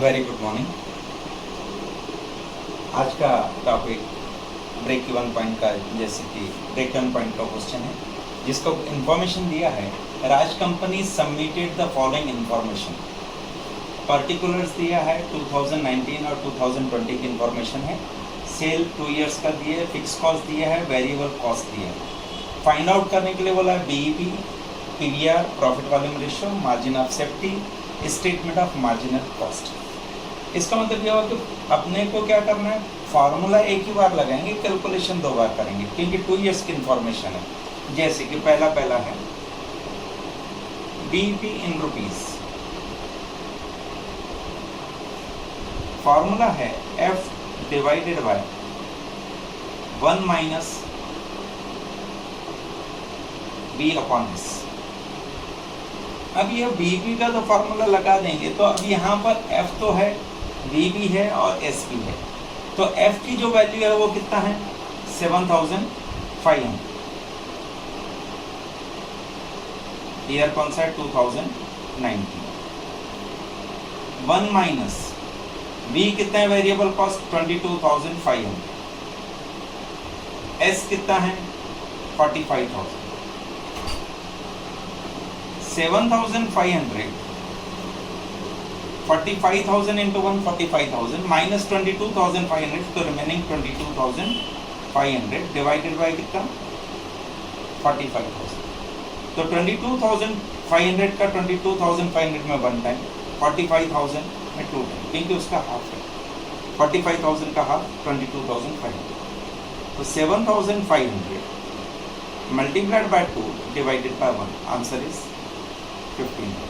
Very good morning. आज का topic break even point का, जैसे कि ब्रेक इवन पॉइंट का क्वेश्चन है जिसको इंफॉर्मेशन दिया है Raj company submitted the following information. Particulars दिया है 2019 और 2020 की इंफॉर्मेशन है। सेल 2 इयर्स का दिया है, फिक्स कॉस्ट दिया है, वेरिएबल कॉस्ट दिया है। फाइंड आउट करने के लिए बोला है BEP, PVR, profit volume ratio, margin of safety, statement of marginal cost. इसका मतलब यह हुआ कि अपने को क्या करना है, फार्मूला एक ही बार लगाएंगे, कैलकुलेशन 2 बार करेंगे क्योंकि 2 इयर्स की इंफॉर्मेशन है। जैसे कि पहला है बीईपी इन रुपीस, फार्मूला है F divided by 1 minus B upon S। अब ये बीईपी का तो फार्मूला लगा देंगे, तो अब यहाँ पर F तो है, B भी है और S भी है, तो F की जो वैल्यू है वो कितना है 7500। ईयर कौन सा है 2019। 1 माइनस B कितना है वेरिएबल कॉस्ट 22,500, S कितना है 45,000। 7,500 45,000 इंटू 1 45,000 माइनस 22,500, तो रिमेनिंग 22,500 डिवाइडेड बाय कितना 45,000। तो 22,500 का 22,500 में 1 टाइम, 45,000 में 2 टाइम, क्योंकि उसका हाफ है। 45,000 का हाफ 22,500, तो 7,500 multiplied by 2 divided by 1, answer is 15,000।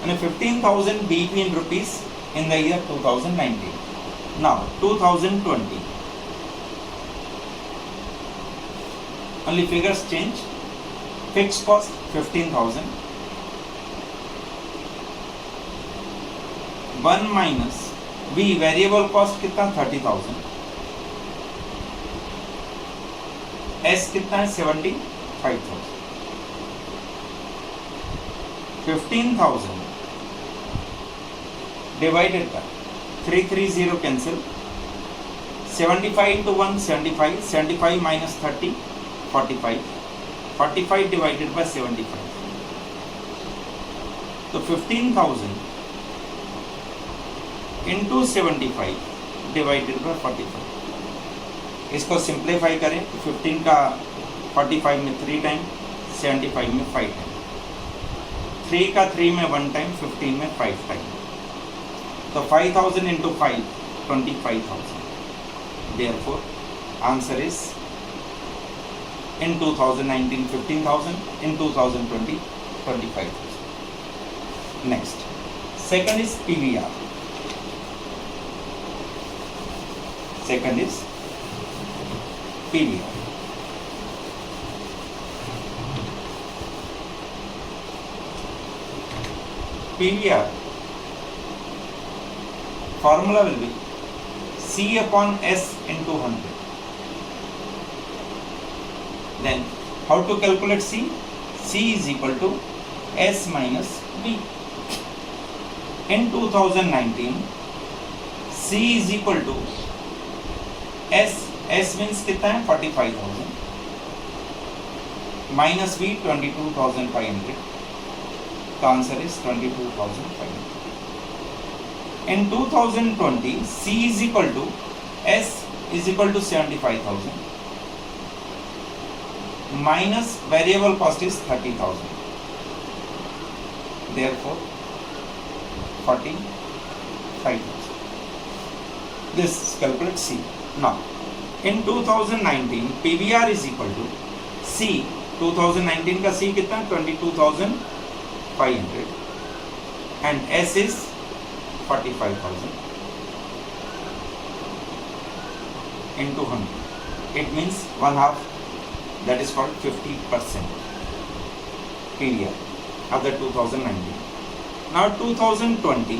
and 15,000 BP in rupees in the year 2019. Now 2020, only figures change. Fixed cost 15,000, 1 minus B variable cost कितना 30,000, S कितना है 75,000। 15,000 divided by 330 cancel, 75 into 1 75, 75 minus 30 45, 45 divided by 75, तो 15,000 into 75 divided by 45। इसको simplify करें तो 15 का 45 में 3 time, 75 में 5 टाइम, 3 का 3 में 1 टाइम, 15 में 5 टाइम, तो 5,000 into 5 25,000। Therefore, answer is in 2019 15,000, in 2020 25,000. Next, second is PVR. Second is PVR. PVR formula will be C upon S into 100. Then how to calculate C? C is equal to S minus B. In 2019 C is equal to S means कितना है 45,000 minus B 22,500, the answer is 22,500. In 2020 C is equal to S is equal to 75,000 minus variable cost is 30,000, therefore 45,000. This calculates C. Now in 2019 PVR is equal to C, 2019 का C कितना 22,500 and S is 45,000 into 100. It means 1/2, that is called 50% PVR of the 2019. Now 2020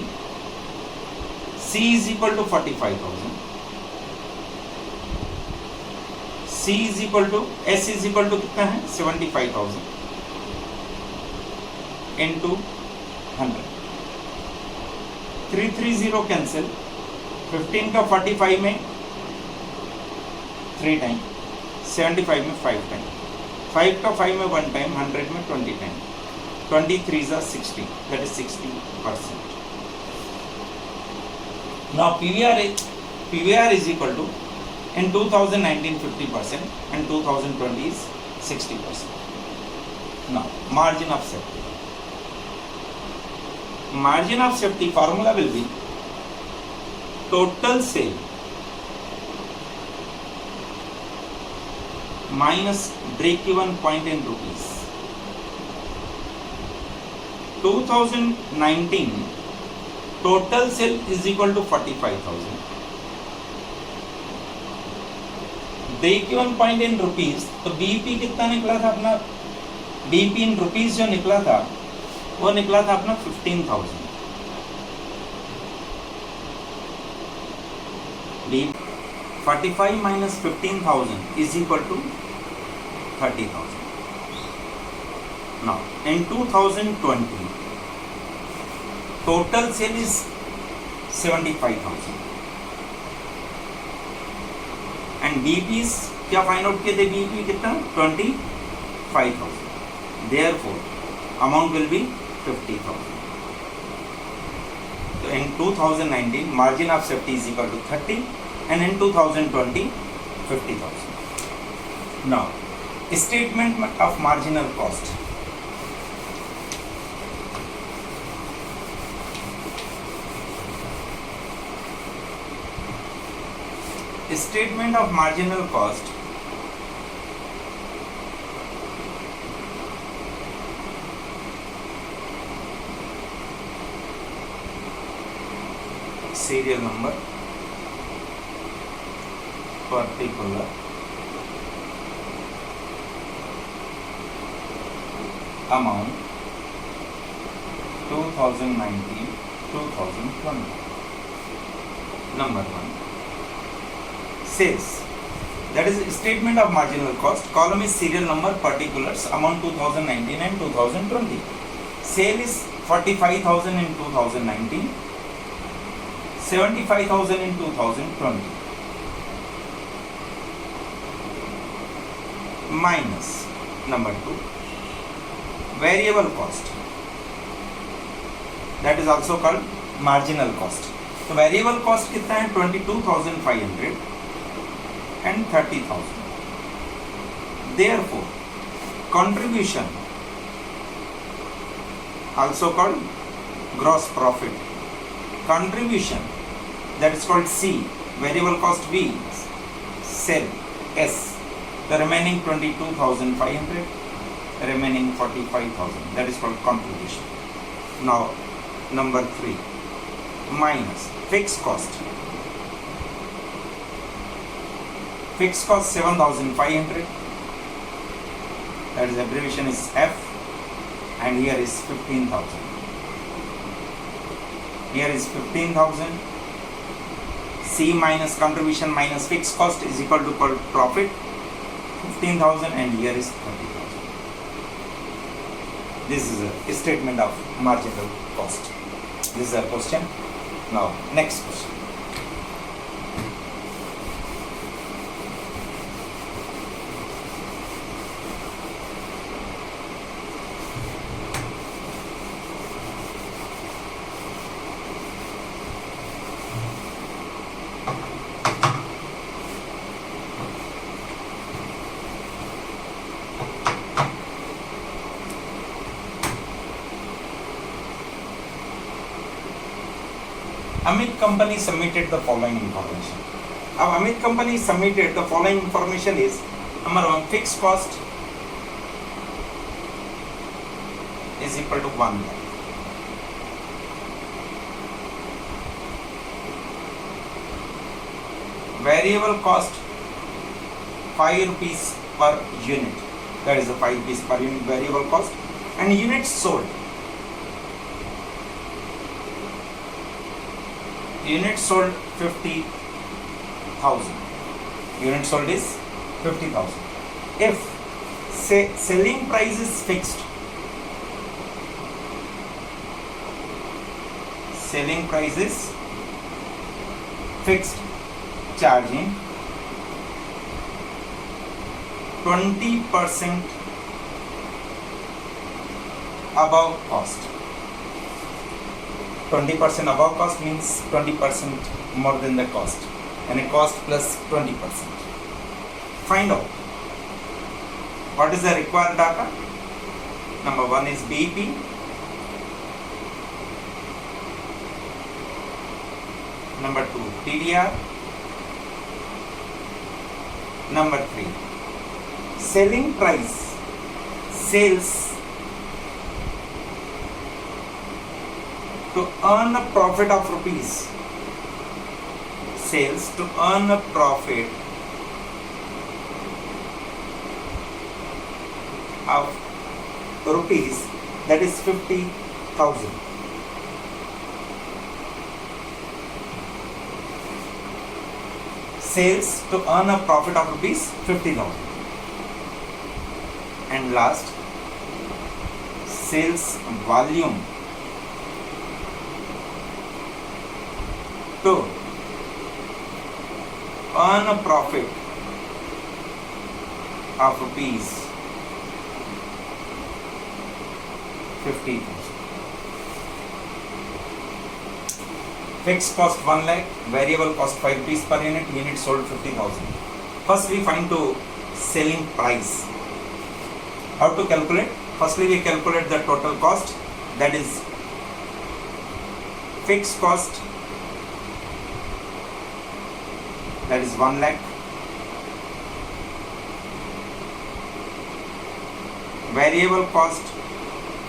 C is equal to 45,000, C is equal to S is equal to कितना है 75,000 into 100. 330 cancel, 15 का 45 में 3 time, 75 में 5 time, 5 का 5 में 1 time, 100 में 20 time, 23 are 60, that is 60%. Now PVR is equal to in 2019 50% and 2020 is 60%. Now margin of safety. Margin of safety formula will be total sale minus break-even point in rupees. 2019 total sale is equal to 45,000. break-even point in rupees, तो BEP कितना निकला था अपना? BEP in rupees जो निकला था वो निकला था अपना 15,000. BEP 45 minus 15,000 is equal to 30,000. Now in 2020 total sale is 75,000 and BEPs क्या फाइंड आउट किए थे? BEP कितना? 25,000. Therefore amount will be 50,000. So in 2019 margin of safety is equal to 30 and in 2020 50,000. Now statement of marginal cost. Statement of marginal cost serial number, particular, amount, 2019, 2020. Number 1. Sales. That is statement of marginal cost. Column is serial number, particulars, amount 2019 and 2020. Sale is 45,000 in 2019, 75,000 in 2020. Minus number 2. Variable cost. That is also called marginal cost. So variable cost कितना है? 22,500 and 30,000. Therefore contribution, also called gross profit, contribution, that is called C, variable cost B, sell S, the remaining 22,500, remaining 45,000, that is called contribution. Now number 3, minus fixed cost. Fixed cost 7,500, that is abbreviation is F, and here is 15,000. Here is 15,000. C minus contribution minus fixed cost is equal to profit, 15,000, and here is 30,000. This is a statement of marginal cost. This is a question. Now next question. Amit company submitted the following information. Now Amit company submitted the following information is number 1, fixed cost is equal to 1 lakh. Variable cost 5 rupees per unit, that is the 5 rupees per unit variable cost, and units sold. Units sold 50,000. Units sold is 50,000. If say selling price is fixed, selling price is fixed, charging 20% above cost. 20% above cost means 20% more than the cost, and a cost plus 20%. Find out what is the required data. Number one is BEP. Number two, TDR. Number three, selling price, sales to earn a profit of rupees. Sales to earn a profit of rupees, that is 50,000. Sales to earn a profit of rupees 50,000. And last, sales volume to earn a profit of rupees 50,000. Fixed cost 1 lakh, variable cost 5 rupees per unit, unit sold 50,000. First we find to selling price. How to calculate? Firstly we calculate the total cost, that is fixed cost, that is 1 lakh. Variable cost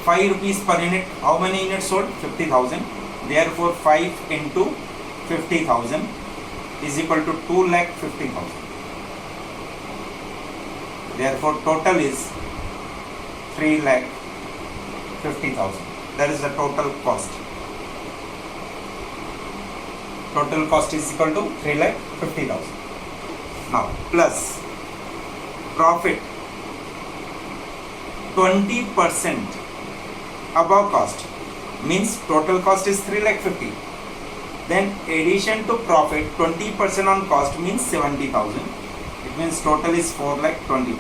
5 rupees per unit. How many units sold? 50,000. Therefore 5 into 50,000 is equal to 2,50,000. Therefore total is 3,50,000. That is the total cost. Total cost is equal to 3,50,000. Now plus profit 20% above cost, means total cost is 3,50,000. Then addition to profit 20% on cost means 70,000. It means total is 4,20,000.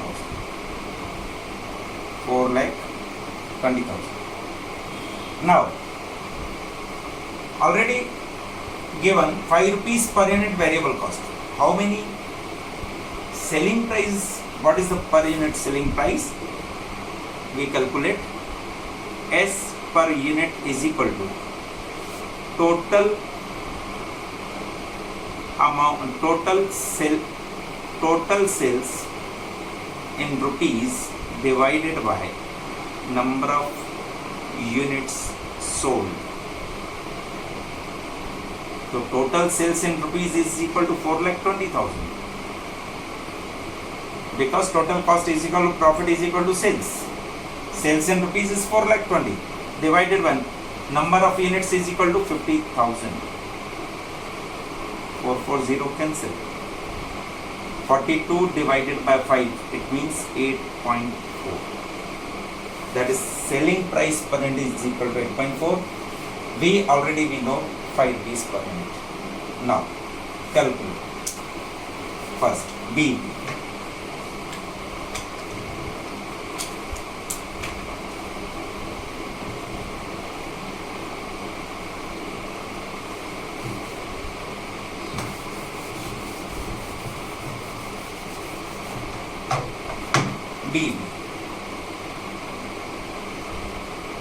4,20,000. Now already given 5 rupees per unit variable cost. How many selling price? What is the per unit selling price? We calculate S per unit is equal to total amount, total sales in rupees divided by number of units sold. So total sales in rupees is equal to 4,20,000, because total cost is equal to profit is equal to sales. Sales in rupees is 4,20,000 divided by number of units is equal to 50,000. 440 cancel. 42 divided by 5, it means 8.4. That is selling price per unit is equal to 8.4. We know 5 rupees per unit. Now calculate. First B.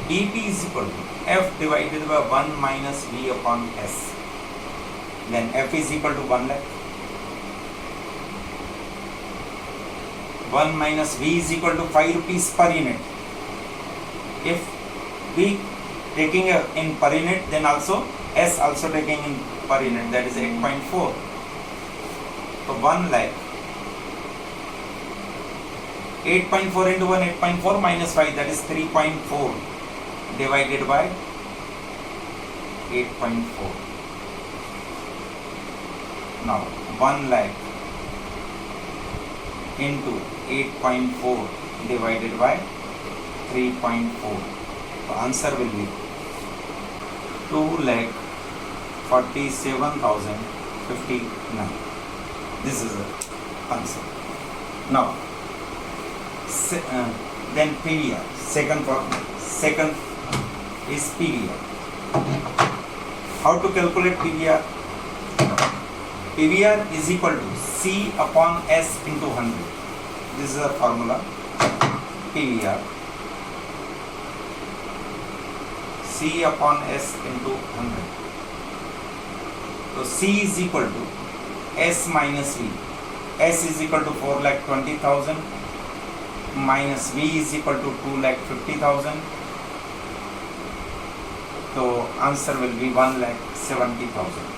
BP is equal to F divided by 1 minus V upon S. Then F is equal to 1 lakh. 1 minus V is equal to 5 rupees per unit. If V taking in per unit, then also S also taking in per unit, that is 8.4. So 1 lakh. 8.4 into 1, 8.4 minus 5, that is 3.4 divided by 8.4. Now 1 lakh into 8.4 divided by 3.4. The answer will be 2,50,000. 47,059. This is the answer. Now, then PVR. Second is PVR. How to calculate PVR? PVR is equal to C upon S into 100. This is the formula. PVR. C upon S into 100. So C is equal to S minus V. S is equal to 4,20,000 minus V is equal to 2,50,000. So answer will be 1,70,000.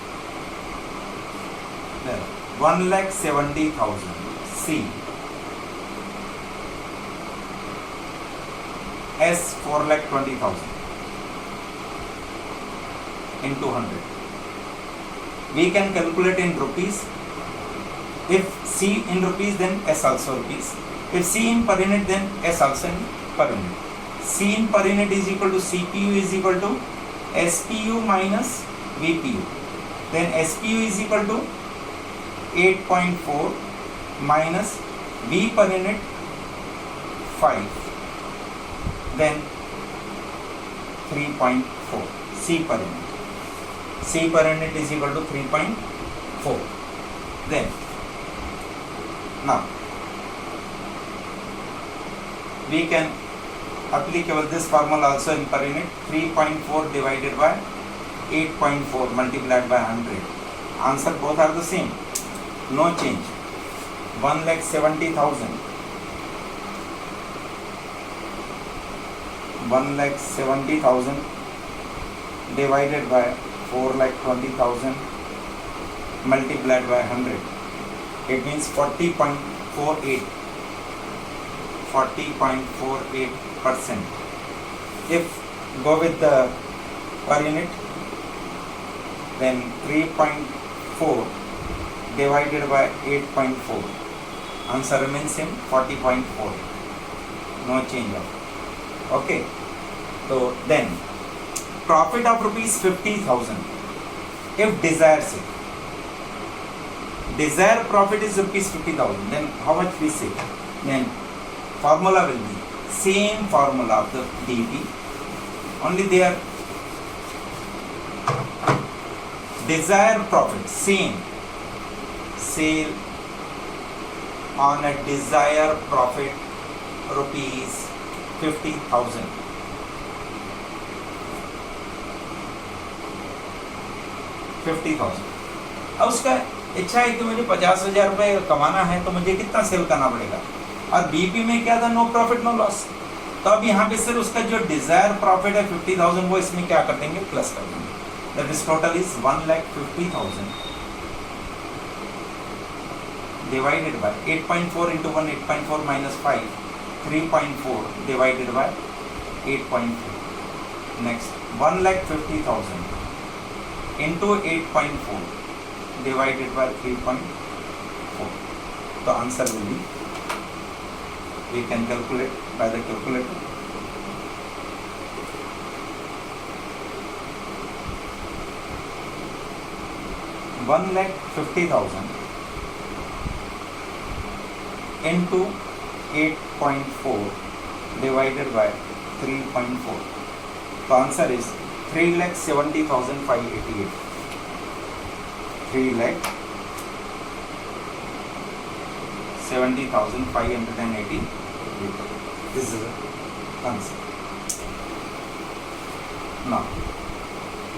There, 1,70,000. C. S 4,20,000 into 100. We can calculate in rupees. If C in rupees, then S also rupees. If C in per unit, then S also in per unit. C in per unit is equal to CPU is equal to SPU minus VPU. Then SPU is equal to 8.4 minus V per unit 5. Then 3.4 C per unit. C per unit is equal to 3.4. Then now we can applicable this formula also in per unit. 3.4 divided by 8.4 multiplied by 100. Answer both are the same. No change. 1,70,000. 1,70,000 divided by 4,20,000 multiplied by 100. It means 40.48. 40.48%. If go with the per unit, then 3.4 divided by 8.4. Answer remains same, 40.4. No change of. Okay. So then profit of rupees 50,000. If desired say, desired profit is rupees 50,000, then how much we say? Then formula will be same formula of the DP, only their desired profit same. Sale on a desired profit rupees 50,000. 50,000. अब उसका इच्छा है कि मुझे 50,000 रुपये कमाना है, तो मुझे कितना सेल करना पड़ेगा? और बीपी में क्या था? No profit no loss. तो अब यहाँ पे सर उसका जो डिजायर प्रॉफिट है 50,000, वो इसमें क्या कर देंगे? प्लस कर देंगे. That is total is 1,50,000 divided by 8.4 into 1, 8.4 minus 5, 3.4 divided by 8.4. Next, 1,50,000 into 8.4 divided by 3.4. The answer will be, we can calculate by the calculator. $1,50,000 into 8.4 divided by 3.4. The answer is 3,70,588. 3,70,588. This is the answer. Now,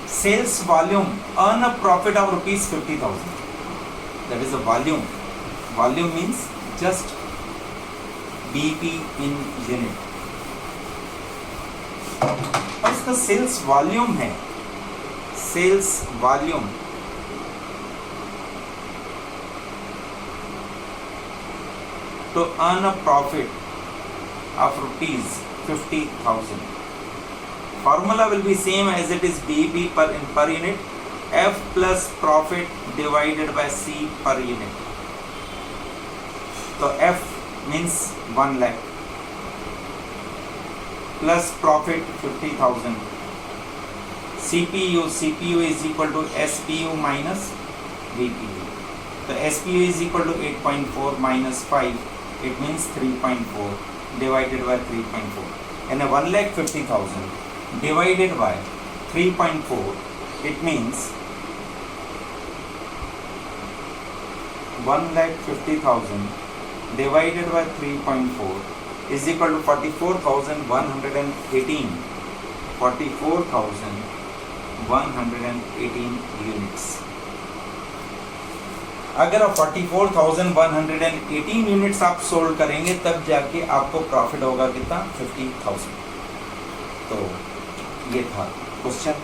sales volume, earn a profit of rupees 50,000. That is a volume. Volume means just BP in unit. और इसका sales volume है, sales volume to earn a profit of rupees 50,000. Formula will be same as it is BEP per unit, F plus profit divided by C per unit. So F means 1 lakh plus profit 50,000. C CPU is equal to SPU minus VPU. तो SPU is equal to 8.4 minus 5, it means 3.4 divided by 3.4. And 1,50,000 divided by 3.4, it means 1,50,000 divided by 3.4 is equal to 44,118. 44,118 units. अगर आप 44,118 units आप sold करेंगे तब जाके आपको profit होगा कितना 50,000. तो ये था क्वेश्चन.